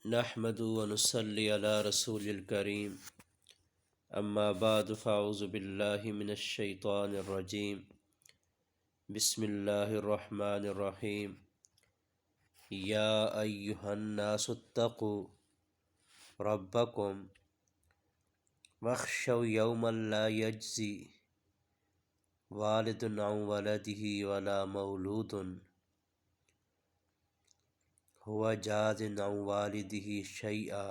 نحمد و نصلی علی رسول الکریم اما بعد فاعوذ باللہ من الشیطان الرجیم بسم اللہ الرحمن الرحیم یا ایہا الناس اتقوا ربکم واخشوا یوما لا یجزی والد عن ولدہ ولا مولود هو جاز عن والدہ شیئا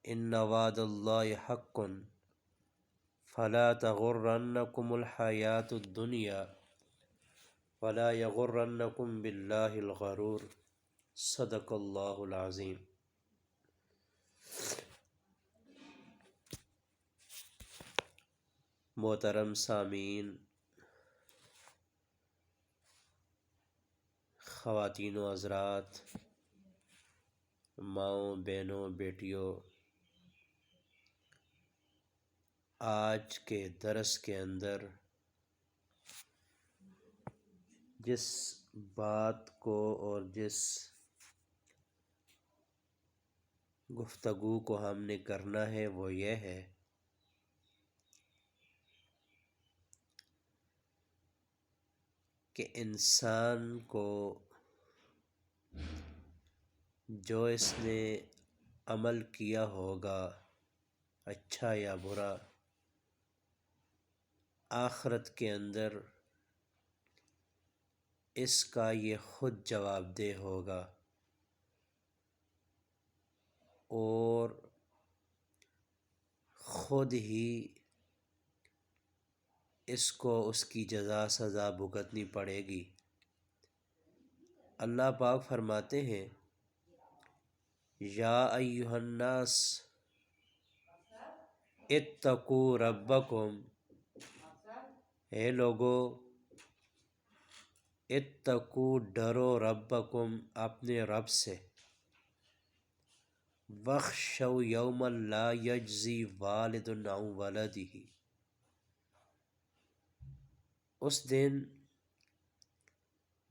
ان وعد اللہ حق فلا تغرنکم الحیاۃ الدنیا ولا یغرنکم باللہ الغرور صدق اللہ العظیم۔ محترم سامعین، خواتین و حضرات، ماؤں، بہنوں، بیٹیوں، آج کے درس کے اندر جس بات کو اور جس گفتگو کو ہم نے کرنا ہے وہ یہ ہے کہ انسان کو جو اس نے عمل کیا ہوگا، اچھا یا برا، آخرت کے اندر اس کا یہ خود جواب دہ ہوگا اور خود ہی اس کو اس کی جزا سزا بھگتنی پڑے گی۔ اللہ پاک فرماتے ہیں یا ایھا الناس اتقوا ربکم، اے لوگو اتقوا، ڈرو، ربکم، اپنے رب سے، واخشوا یوما لا یجزی والد عن ولدہ، اس دن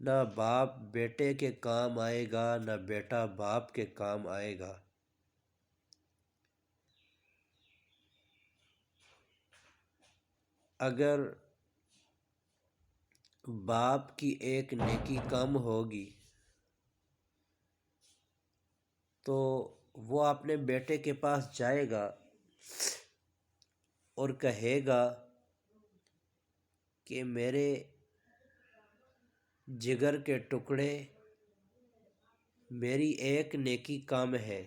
نہ باپ بیٹے کے کام آئے گا، نہ بیٹا باپ کے کام آئے گا۔ اگر باپ کی ایک نیکی کم ہوگی تو وہ اپنے بیٹے کے پاس جائے گا اور کہے گا کہ میرے جگر کے ٹکڑے، میری ایک نیکی کم ہے،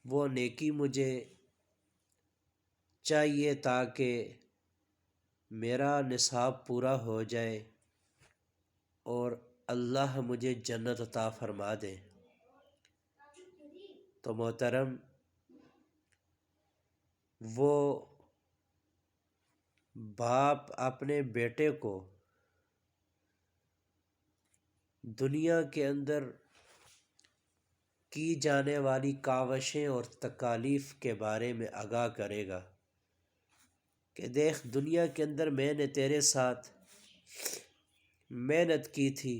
وہ نیکی مجھے چاہیے تاکہ میرا نصاب پورا ہو جائے اور اللہ مجھے جنت عطا فرما دے۔ تو محترم، وہ باپ اپنے بیٹے کو دنیا کے اندر کی جانے والی کاوشیں اور تکالیف کے بارے میں آگاہ کرے گا کہ دیکھ، دنیا کے اندر میں نے تیرے ساتھ محنت کی تھی،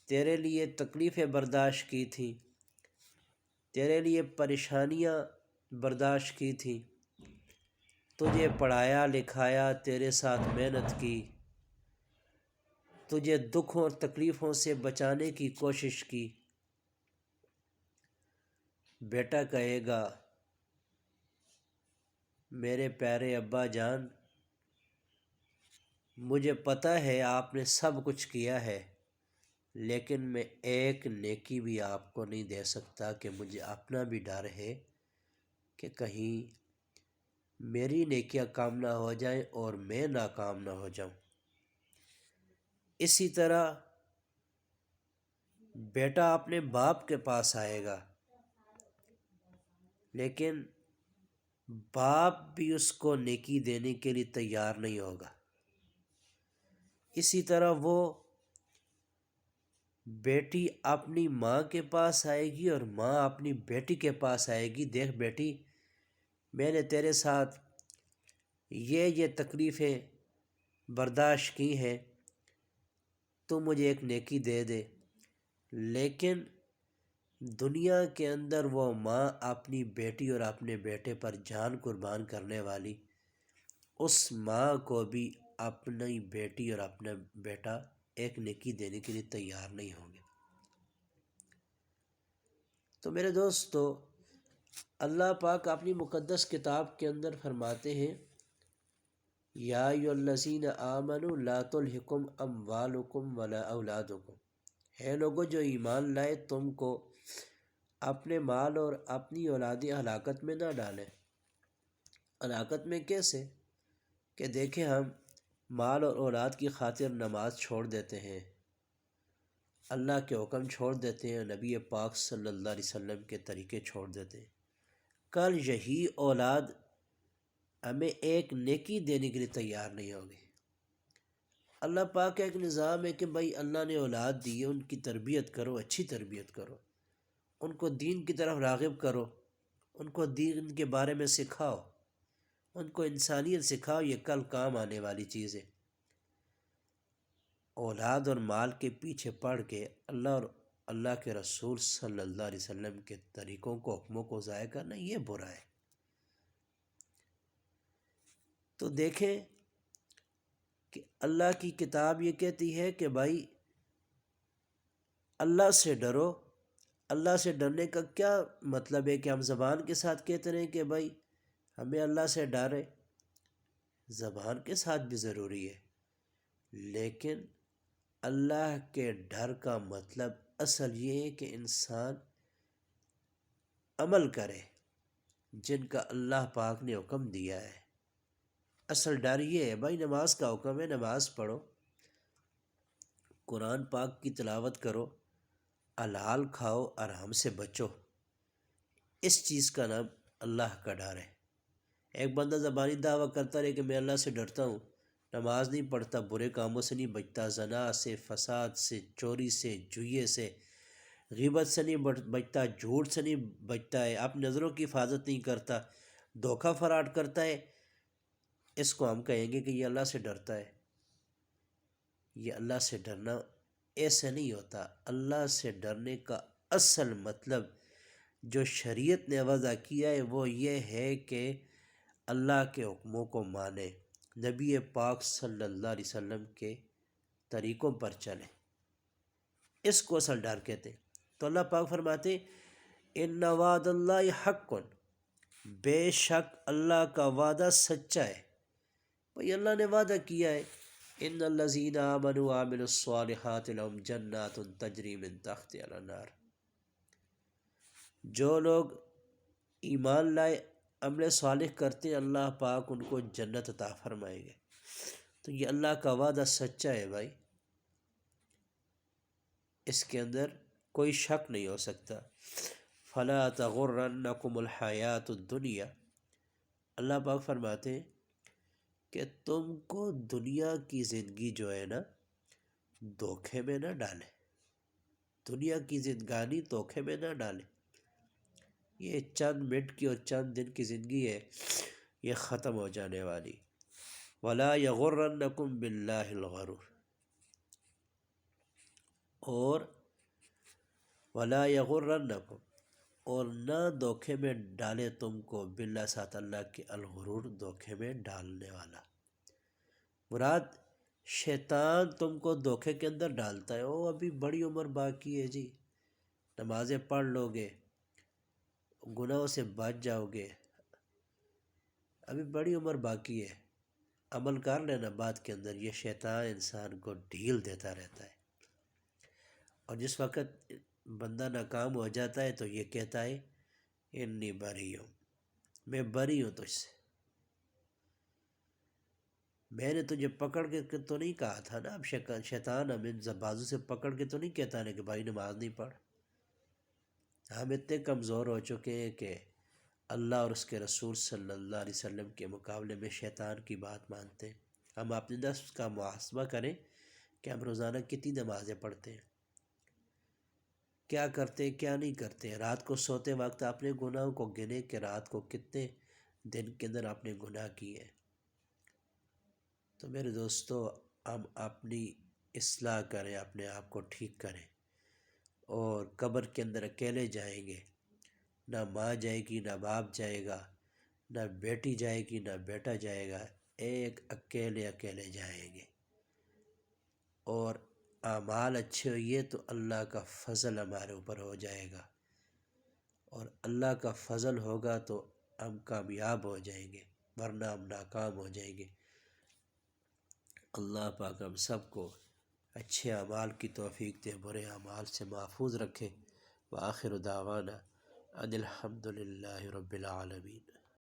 تیرے لیے تکلیفیں برداشت کی تھی، تیرے لیے پریشانیاں برداشت کی تھی، تجھے پڑھایا لکھایا، تیرے ساتھ محنت کی، تجھے دکھوں اور تکلیفوں سے بچانے کی کوشش کی۔ بیٹا کہے گا میرے پیارے ابا جان، مجھے پتہ ہے آپ نے سب کچھ کیا ہے، لیکن میں ایک نیکی بھی آپ کو نہیں دے سکتا کہ مجھے اپنا بھی ڈر ہے کہ کہیں میری نیکیاں کام نہ ہو جائیں اور میں ناکام نہ ہو جاؤں۔ اسی طرح بیٹا اپنے باپ کے پاس آئے گا، لیکن باپ بھی اس کو نیکی دینے کے لیے تیار نہیں ہوگا۔ اسی طرح وہ بیٹی اپنی ماں کے پاس آئے گی اور ماں اپنی بیٹی کے پاس آئے گی، دیکھ بیٹی، میں نے تیرے ساتھ یہ تکلیفیں برداشت کی ہیں، تو مجھے ایک نیکی دے دے۔ لیکن دنیا کے اندر وہ ماں اپنی بیٹی اور اپنے بیٹے پر جان قربان کرنے والی، اس ماں کو بھی اپنی بیٹی اور اپنا بیٹا ایک نیکی دینے کے لیے تیار نہیں ہوں گے۔ تو میرے دوستو، اللہ پاک اپنی مقدس کتاب کے اندر فرماتے ہیں، یا ایھا الذین آمنوا لا تلھکم اموالکم ولا اولادکم، ہے لوگوں جو ایمان لائے، تم کو اپنے مال اور اپنی اولادیں ہلاکت میں نہ ڈالیں۔ ہلاکت میں کیسے؟ کہ دیکھیں ہم مال اور اولاد کی خاطر نماز چھوڑ دیتے ہیں، اللہ کے حکم چھوڑ دیتے ہیں، نبی پاک صلی اللہ علیہ وسلم کے طریقے چھوڑ دیتے ہیں، کل یہی اولاد ہمیں ایک نیکی دینے کے لیے تیار نہیں ہوگی۔ اللہ پاک کا ایک نظام ہے کہ بھائی اللہ نے اولاد دی ہے، ان کی تربیت کرو، اچھی تربیت کرو، ان کو دین کی طرف راغب کرو، ان کو دین کے بارے میں سکھاؤ، ان کو انسانیت سکھاؤ، یہ کل کام آنے والی چیز ہے۔ اولاد اور مال کے پیچھے پڑ کے اللہ اور اللہ کے رسول صلی اللہ علیہ وسلم کے طریقوں کو، حکموں کو ضائع کرنا، یہ برا ہے۔ تو دیکھیں کہ اللہ کی کتاب یہ کہتی ہے کہ بھائی اللہ سے ڈرو۔ اللہ سے ڈرنے کا کیا مطلب ہے کہ ہم زبان کے ساتھ کہتے رہیں کہ بھائی ہمیں اللہ سے ڈرے، زبان کے ساتھ بھی ضروری ہے، لیکن اللہ کے ڈر کا مطلب اصل یہ ہے کہ انسان عمل کرے جن کا اللہ پاک نے حکم دیا ہے۔ اصل ڈر یہ ہے، بھائی نماز کا حکم ہے، نماز پڑھو، قرآن پاک کی تلاوت کرو، حلال کھاؤ، آرام سے بچو، اس چیز کا نام اللہ کا ڈر ہے۔ ایک بندہ زبانی دعویٰ کرتا رہے کہ میں اللہ سے ڈرتا ہوں، نماز نہیں پڑھتا، برے کاموں سے نہیں بچتا، زنا سے، فساد سے، چوری سے، جوئے سے، غیبت سے نہیں بچتا، جھوٹ سے نہیں بچتا ہے، اپنی نظروں کی حفاظت نہیں کرتا، دھوکہ فراڈ کرتا ہے، اس کو ہم کہیں گے کہ یہ اللہ سے ڈرتا ہے۔ یہ اللہ سے ڈرنا ایسے نہیں ہوتا۔ اللہ سے ڈرنے کا اصل مطلب جو شریعت نے وضع کیا ہے وہ یہ ہے کہ اللہ کے حکموں کو مانے، نبی پاک صلی اللہ علیہ وسلم کے طریقوں پر چلے، اس کو اصل ڈر کہتے ہیں۔ تو اللہ پاک فرماتے ان وعد اللہ حق، بے شک اللہ کا وعدہ سچا ہے۔ بھئی اللہ نے وعدہ کیا ہے، ان الذین آمنوا وعملوا الصالحات لهم جنات تجری من تحتها الانہار، جو لوگ ایمان لائے، عمل صالح کرتے ہیں، اللہ پاک ان کو جنت عطا فرمائیں گے۔ تو یہ اللہ کا وعدہ سچا ہے بھائی، اس کے اندر کوئی شک نہیں ہو سکتا۔ فلا تغرنکم الحیات الدنیا، اللہ پاک فرماتے ہیں کہ تم کو دنیا کی زندگی جو ہے نا دھوکے میں نہ ڈالے، دنیا کی زندگانی دھوکے میں نہ ڈالے۔ یہ چند منٹ کی اور چند دن کی زندگی ہے، یہ ختم ہو جانے والی۔ ولا یغرنکم باللہ الغرور، اور ولا یغرنکم، اور نہ دھوکے میں ڈالے تم کو، باللہ ساتھ اللہ کے، الغرور دھوکے میں ڈالنے والا۔ مراد شیطان تم کو دھوکے کے اندر ڈالتا ہے، او ابھی بڑی عمر باقی ہے جی، نمازیں پڑھ لو گے، گناہوں سے بچ جاؤ گے، ابھی بڑی عمر باقی ہے، عمل کر لینا بعد کے اندر۔ یہ شیطان انسان کو ڈھیل دیتا رہتا ہے، اور جس وقت بندہ ناکام ہو جاتا ہے تو یہ کہتا ہے انی بری ہوں، میں بری ہوں تجھ سے، میں نے تجھے پکڑ کے تو نہیں کہا تھا نا۔ اب شیطان ہمیں بازو سے پکڑ کے تو نہیں کہتا نا کہ بھائی نماز نہیں پڑھ۔ ہم اتنے کمزور ہو چکے ہیں کہ اللہ اور اس کے رسول صلی اللہ علیہ وسلم کے مقابلے میں شیطان کی بات مانتے ہیں۔ ہم اپنے نفس کا محاسبہ کریں کہ ہم روزانہ کتنی نمازیں پڑھتے ہیں، کیا کرتے ہیں، کیا نہیں کرتے۔ رات کو سوتے وقت اپنے گناہوں کو گنے کہ رات کو کتنے دن کے اندر آپ نے گناہ کیے۔ تو میرے دوستو، ہم اپنی اصلاح کریں، اپنے آپ کو ٹھیک کریں، اور قبر کے اندر اکیلے جائیں گے، نہ ماں جائے گی، نہ باپ جائے گا، نہ بیٹی جائے گی، نہ بیٹا جائے گا، ایک اکیلے اکیلے جائیں گے۔ اور اعمال اچھے ہوئے تو اللہ کا فضل ہمارے اوپر ہو جائے گا، اور اللہ کا فضل ہوگا تو ہم کامیاب ہو جائیں گے، ورنہ ہم ناکام ہو جائیں گے۔ اللہ پاک ہم سب کو اچھے اعمال کی توفیق دے، برے اعمال سے محفوظ رکھے۔ وآخر دعوانا ان الحمد للہ رب العالمین۔